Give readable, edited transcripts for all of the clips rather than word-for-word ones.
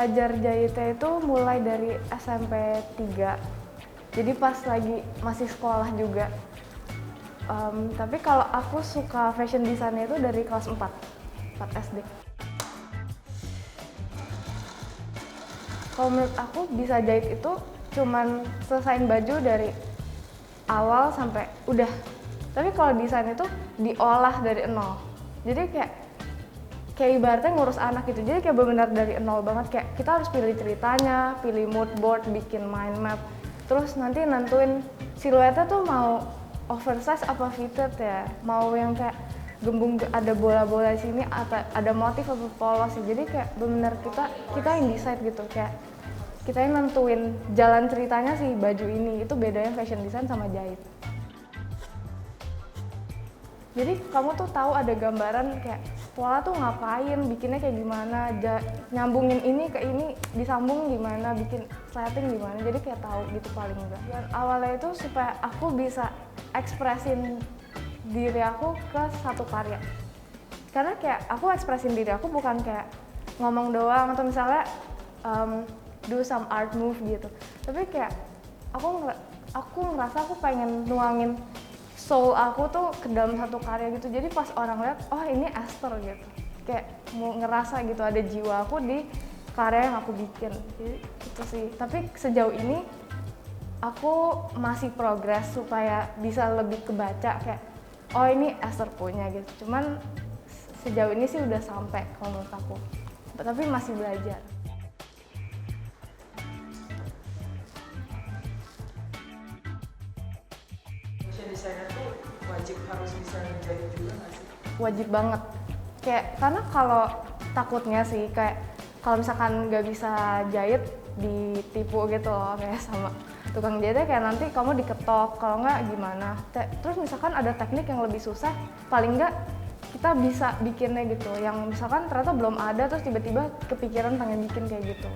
belajar jahitnya itu mulai dari SMP 3. Jadi pas lagi masih sekolah juga. Tapi kalau aku suka fashion design itu dari kelas 4 SD. Kalau menurut aku bisa jahit itu cuman selesain baju dari awal sampai udah. Tapi kalau desain itu diolah dari nol. Jadi kayak ibaratnya ngurus anak gitu. Jadi kayak benar dari nol banget. Kayak kita harus pilih ceritanya, pilih mood board, bikin mind map. Terus nanti nentuin siluetnya tuh mau oversize apa fitted ya. Mau yang kayak gembung ada bola-bola di sini atau ada motif apa polos. Jadi kayak benar kita yang decide gitu. Kayak kita yang nentuin jalan ceritanya sih baju ini. Itu bedanya fashion design sama jahit. Jadi kamu tuh tahu ada gambaran kayak pola tuh ngapain, bikinnya kayak gimana, nyambungin ini ke ini, disambung gimana, bikin setting gimana. Jadi kayak tahu gitu paling enggak. Dan awalnya itu supaya aku bisa ekspresin diri aku ke satu karya. Karena kayak aku ekspresin diri aku bukan kayak ngomong doang atau misalnya do some art move gitu. Tapi kayak aku ngerasa aku pengen nuangin soul aku tuh ke dalam satu karya gitu. Jadi pas orang lihat, oh ini Esther gitu. Kayak mau ngerasa gitu ada jiwa aku di karya yang aku bikin. Jadi gitu sih. Tapi sejauh ini aku masih progres supaya bisa lebih kebaca kayak oh ini Esther punya gitu. Cuman sejauh ini sih udah sampai kalau menurut aku. Tapi masih belajar. Desainer tuh wajib harus bisa ngejahit juga nggak sih? Wajib banget. Kayak karena kalau takutnya sih kayak kalau misalkan nggak bisa jahit ditipu gitu loh kayak sama tukang jahitnya kayak nanti kamu diketok kalau nggak gimana. Terus misalkan ada teknik yang lebih susah, paling nggak kita bisa bikinnya gitu. Yang misalkan ternyata belum ada terus tiba-tiba kepikiran pengen bikin kayak gitu.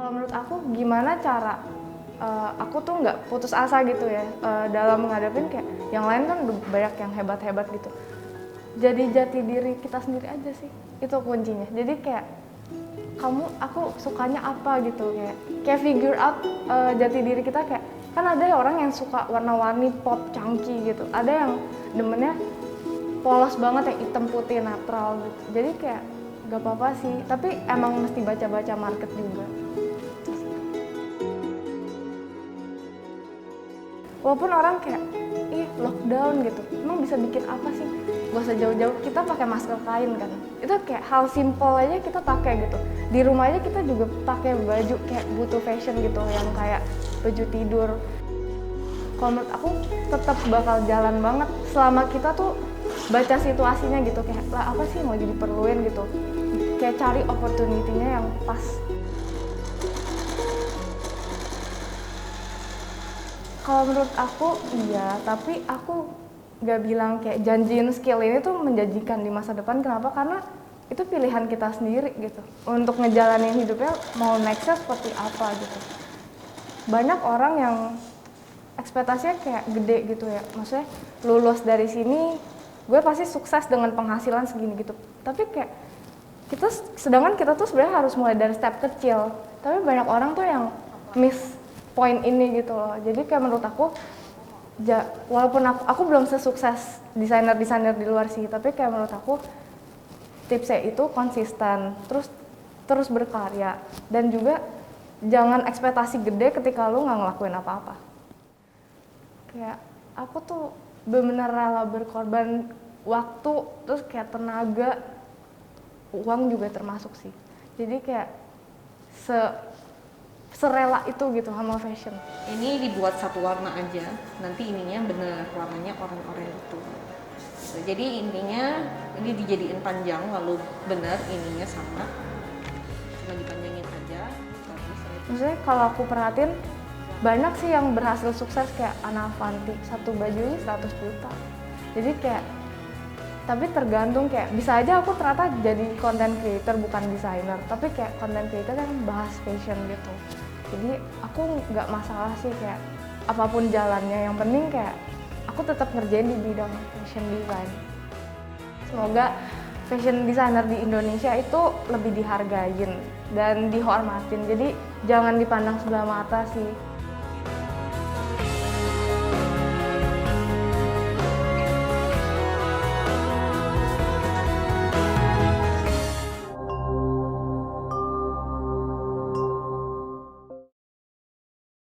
Kalau menurut aku gimana cara aku tuh nggak putus asa gitu ya dalam menghadapin kayak yang lain kan banyak yang hebat-hebat gitu. Jadi jati diri kita sendiri aja sih, itu kuncinya. Jadi kayak aku sukanya apa gitu kayak figure out jati diri kita kayak kan ada orang yang suka warna-warni pop chunky gitu, ada yang demennya polos banget yang hitam putih netral gitu. Jadi kayak nggak apa-apa sih, tapi emang mesti baca-baca market juga. Walaupun orang kayak, ih lockdown gitu, emang bisa bikin apa sih? Gak usah jauh-jauh, kita pakai masker kain kan. Itu kayak hal simpel aja kita pakai gitu. Di rumah aja kita juga pakai baju kayak butuh fashion gitu, yang kayak baju tidur. Kalau menurut aku tetap bakal jalan banget selama kita tuh baca situasinya gitu. Kayak lah apa sih mau diperluin gitu. Kayak cari opportunity-nya yang pas. Kalau menurut aku iya, tapi aku gak bilang kayak janjiin skill ini tuh menjanjikan di masa depan. Kenapa? Karena itu pilihan kita sendiri gitu. Untuk ngejalanin hidupnya mau nextnya seperti apa gitu. Banyak orang yang ekspektasinya kayak gede gitu ya. Maksudnya lulus dari sini, gue pasti sukses dengan penghasilan segini gitu. Tapi kayak sedangkan kita tuh sebenarnya harus mulai dari step kecil. Tapi banyak orang tuh yang miss point ini gitu loh. Jadi kayak menurut aku walaupun aku belum sesukses desainer-desainer di luar sih, tapi kayak menurut aku tipsnya itu konsisten, terus berkarya, dan juga jangan ekspektasi gede ketika lu nggak ngelakuin apa-apa. Kayak aku tuh benar-benar rela berkorban waktu, terus kayak tenaga, uang juga termasuk sih. Jadi kayak serela itu gitu sama fashion. Ini dibuat satu warna aja, nanti ininya bener warnanya oranye itu. Jadi intinya ini dijadiin panjang lalu bener ininya sama, cuma dipanjangin aja. Maksudnya kalau aku perhatiin banyak sih yang berhasil sukses kayak Anna Avanti, satu bajunya 100 juta. Jadi kayak tapi tergantung kayak bisa aja aku ternyata jadi content creator bukan desainer, tapi kayak content creator kan bahas fashion gitu. Jadi aku nggak masalah sih kayak apapun jalannya, yang penting kayak aku tetap ngerjain di bidang fashion design. Semoga fashion designer di Indonesia itu lebih dihargain dan dihormatin. Jadi jangan dipandang sebelah mata sih.